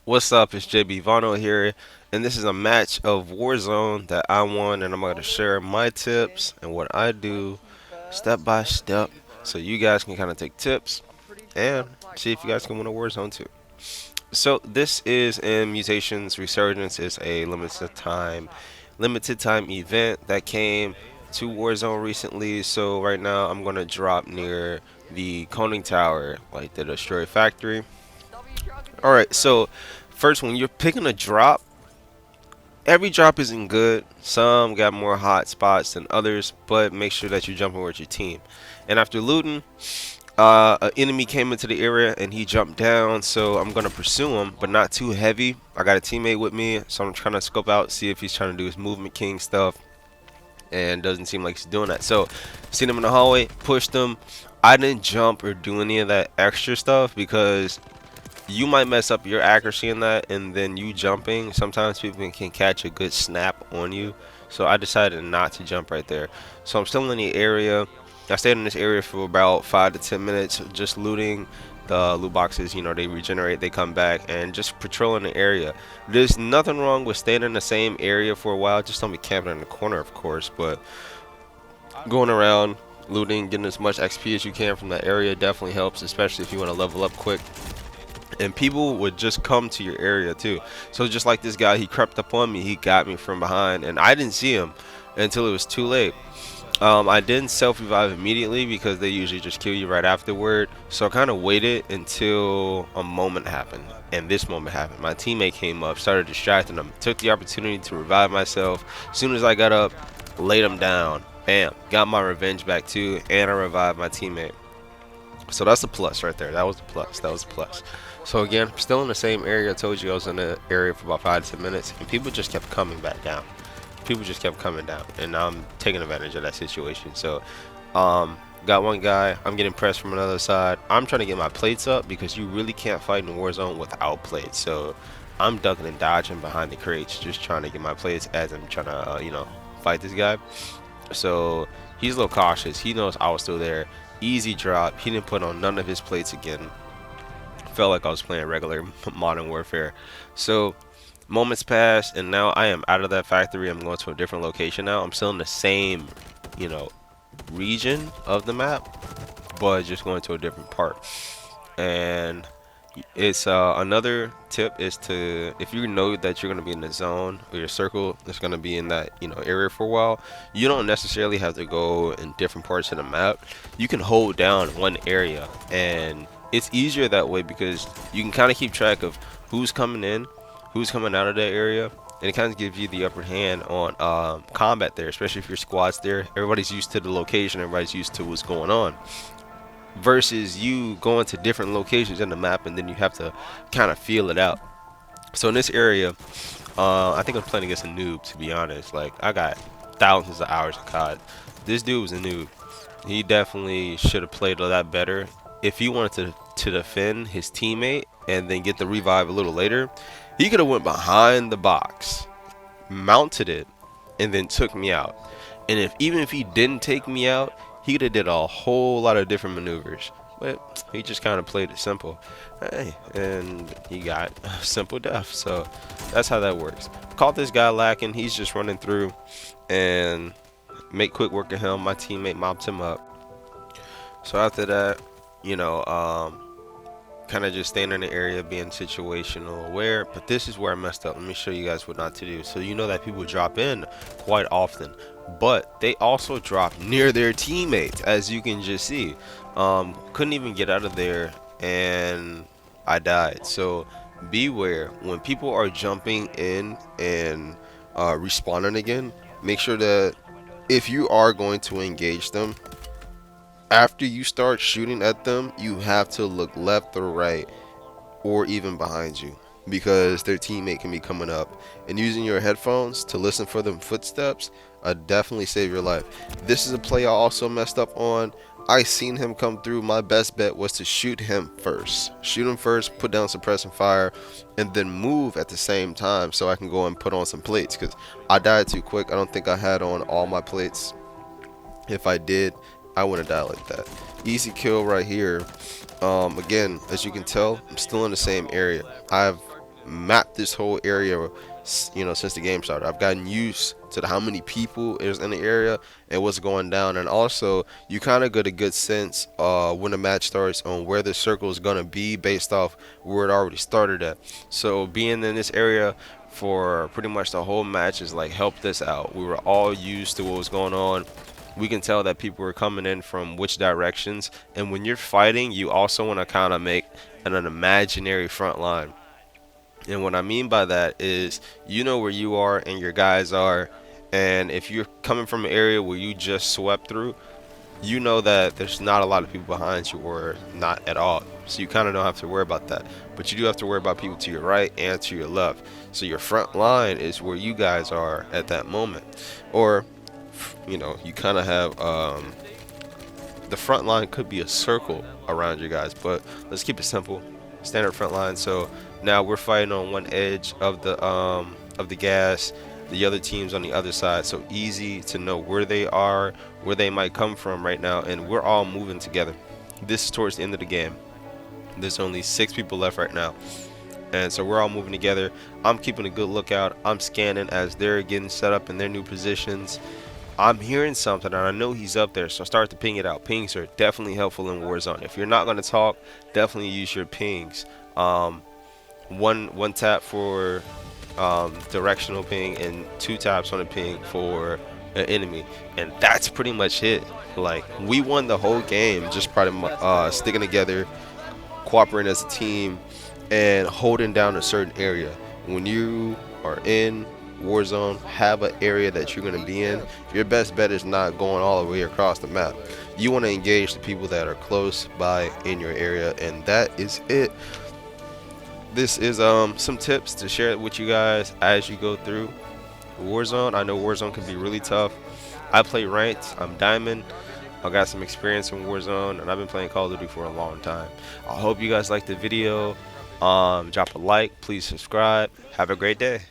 What's up? It's JB Vano here, and this is a match of Warzone that I won, and I'm going to share my tips and what I do step by step so you guys can kind of take tips and see if you guys can win a Warzone too. So this is in Mutations Resurgence is a limited time event that came to Warzone recently. So right now I'm gonna drop near the Coning Tower, like the Destroy Factory. Alright, so first when you're picking a drop, every drop isn't good. Some got more hot spots than others, but make sure that you're jumping with your team. And after looting, an enemy came into the area and he jumped down, so I'm gonna pursue him, but not too heavy. I got a teammate with me, so I'm trying to scope out, see if he's trying to do his movement king stuff, and doesn't seem like he's doing that. So, seen him in the hallway, pushed him. I didn't jump or do any of that extra stuff because you might mess up your accuracy in that, and then you jumping, sometimes people can catch a good snap on you. So I decided not to jump right there. So I'm still in the area. I stayed in this area for about 5 to 10 minutes, just looting the loot boxes. You know, they regenerate, they come back, and just patrolling the area. There's nothing wrong with staying in the same area for a while. Just don't be camping in the corner, of course, but going around looting, getting as much XP as you can from that area definitely helps, especially if you want to level up quick. And people would just come to your area too. So just like this guy, he crept up on me, he got me from behind, and I didn't see him until it was too late. I didn't self-revive immediately because they usually just kill you right afterward. So I kind of waited until a moment happened, and this moment happened. My teammate came up, started distracting him, took the opportunity to revive myself. As soon as I got up, laid him down, bam, got my revenge back too, and I revived my teammate. So that's a plus right there. That was the plus. That was a plus. So again, still in the same area. I told you I was in the area for about 5 to 10 minutes, and people just kept coming back down. People just kept coming down, and I'm taking advantage of that situation. So, got one guy. I'm getting pressed from another side. I'm trying to get my plates up because you really can't fight in Warzone without plates. So, I'm ducking and dodging behind the crates, just trying to get my plates as I'm trying to, fight this guy. So he's a little cautious. He knows I was still there. Easy drop. He didn't put on none of his plates again. Felt like I was playing regular Modern Warfare. So moments pass, and now I am out of that factory. I'm going to a different location now. I'm still in the same, you know, region of the map, but just going to a different part. And it's another tip is to, if you know that you're going to be in the zone or your circle is going to be in that area for a while, you don't necessarily have to go in different parts of the map. You can hold down one area, and it's easier that way because you can kind of keep track of who's coming in, who's coming out of that area, and it kind of gives you the upper hand on combat there, especially if your squad's there. Everybody's used to the location, everybody's used to what's going on, versus you going to different locations in the map and then you have to kind of feel it out. So in this area, I think I'm playing against a noob, to be honest. Like, I got thousands of hours of COD. This dude was a noob. He definitely should have played a lot better. If he wanted to defend his teammate and then get the revive a little later, he could have went behind the box, mounted it, and then took me out. And even if he didn't take me out, he could have did a whole lot of different maneuvers. But he just kind of played it simple. Hey, and he got simple death. So that's how that works. Caught this guy lacking. He's just running through and make quick work of him. My teammate mopped him up. So after that, you know, kind of just staying in the area, being situational aware. But this is where I messed up. Let me show you guys what not to do. So you know that people drop in quite often, but they also drop near their teammates, as you can just see. Couldn't even get out of there, and I died. So beware when people are jumping in and respawning again. Make sure that if you are going to engage them, after you start shooting at them, you have to look left or right or even behind you, because their teammate can be coming up, and using your headphones to listen for them footsteps definitely save your life. This is a play I also messed up on. I seen him come through. My best bet was to shoot him first, put down suppressing fire, and then move at the same time so I can go and put on some plates, because I died too quick. I don't think I had on all my plates. If I did, I wouldn't die like that. Easy kill right here. Again, as you can tell, I'm still in the same area. I've mapped this whole area, since the game started. I've gotten used to how many people is in the area and what's going down, and also you kind of get a good sense when the match starts on where the circle is gonna be based off where it already started at. So being in this area for pretty much the whole match has like helped us out. We were all used to what was going on. We can tell that people are coming in from which directions, and when you're fighting you also want to kind of make an imaginary front line. And what I mean by that is you know where you are and your guys are, and if you're coming from an area where you just swept through, you know that there's not a lot of people behind you or not at all. So you kind of don't have to worry about that. But you do have to worry about people to your right and to your left. So your front line is where you guys are at that moment. Or, you kind of have the front line could be a circle around you guys, but let's keep it simple. Standard front line. So now we're fighting on one edge of the gas. The other team's on the other side, so easy to know where they are, where they might come from right now, and we're all moving together. This is towards the end of the game. There's only 6 people left right now, and so we're all moving together. I'm keeping a good lookout. I'm scanning as they're getting set up in their new positions. I'm hearing something and I know he's up there, so I start to ping it out. Pings are definitely helpful in Warzone. If you're not going to talk, definitely use your pings. One tap for directional ping and 2 taps on a ping for an enemy, and that's pretty much it. Like, we won the whole game just probably sticking together, cooperating as a team, and holding down a certain area. When you are in Warzone, have an area that you're going to be in. Your best bet is not going all the way across the map. You want to engage the people that are close by in your area, and that is it. This is some tips to share with you guys as you go through Warzone. I know Warzone can be really tough. I play ranked. I'm diamond. I got some experience in Warzone, and I've been playing Call of Duty for a long time. I hope you guys liked the video. Drop a like, please subscribe. Have a great day.